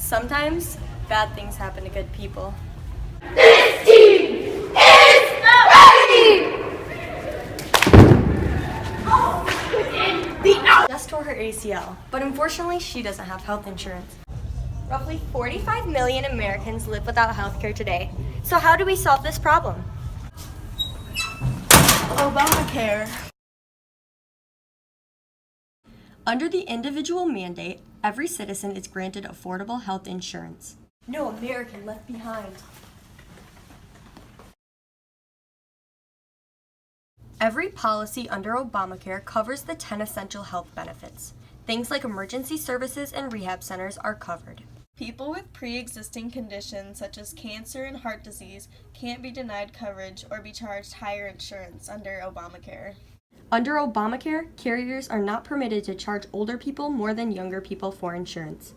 Sometimes bad things happen to good people. This team is ready! Just tore her ACL, but unfortunately she doesn't have health insurance. Roughly 45 million Americans live without health care today. So how do we solve this problem? Obamacare. Under the individual mandate, every citizen is granted affordable health insurance. No American left behind. Every policy under Obamacare covers the 10 essential health benefits. Things like emergency services and rehab centers are covered. People with pre-existing conditions such as cancer and heart disease can't be denied coverage or be charged higher insurance under Obamacare. Under Obamacare, carriers are not permitted to charge older people more than younger people for insurance.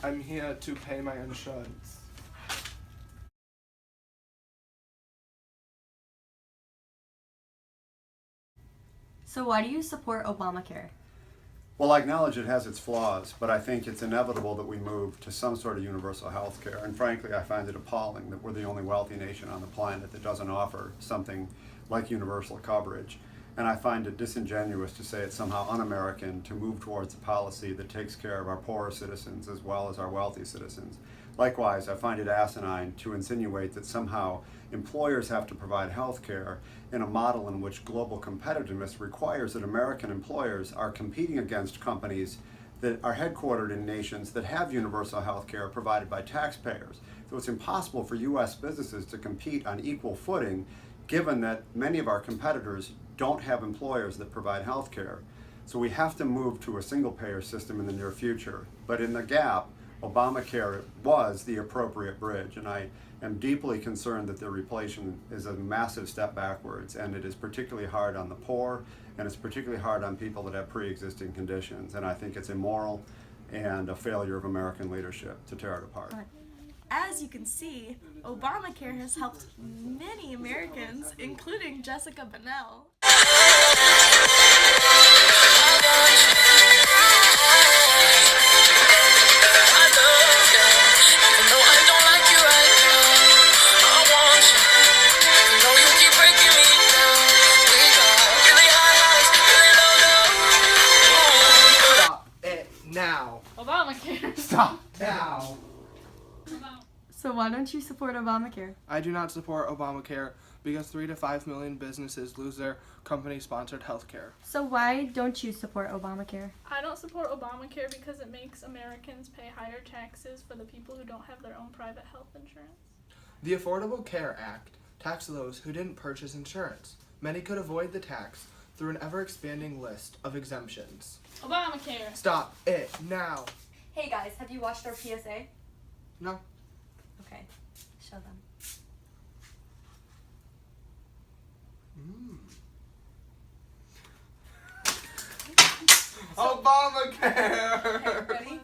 I'm here to pay my insurance. So why do you support Obamacare? Well, I acknowledge it has its flaws, but I think it's inevitable that we move to some sort of universal health care. And frankly, I find it appalling that we're the only wealthy nation on the planet that doesn't offer something like universal coverage. And I find it disingenuous to say it's somehow un-American to move towards a policy that takes care of our poorer citizens as well as our wealthy citizens. Likewise, I find it asinine to insinuate that somehow employers have to provide health care in a model in which global competitiveness requires that American employers are competing against companies that are headquartered in nations that have universal health care provided by taxpayers. So it's impossible for U.S. businesses to compete on equal footing given that many of our competitors don't have employers that provide health care. So we have to move to a single-payer system in the near future. But in the gap, Obamacare was the appropriate bridge, and I am deeply concerned that the replacement is a massive step backwards, and it is particularly hard on the poor, and it's particularly hard on people that have pre-existing conditions, and I think it's immoral and a failure of American leadership to tear it apart. As you can see, Obamacare has helped many Americans, including Jessica Bennell. Stop it now. Obamacare. Stop now. So why don't you support Obamacare? I do not support Obamacare because 3 to 5 million businesses lose their company-sponsored health care. So why don't you support Obamacare? I don't support Obamacare because it makes Americans pay higher taxes for the people who don't have their own private health insurance. The Affordable Care Act taxed those who didn't purchase insurance. Many could avoid the tax through an ever-expanding list of exemptions. Obamacare. Stop it now. Hey guys, have you watched our PSA? No. Okay, show them. Obamacare! Ready?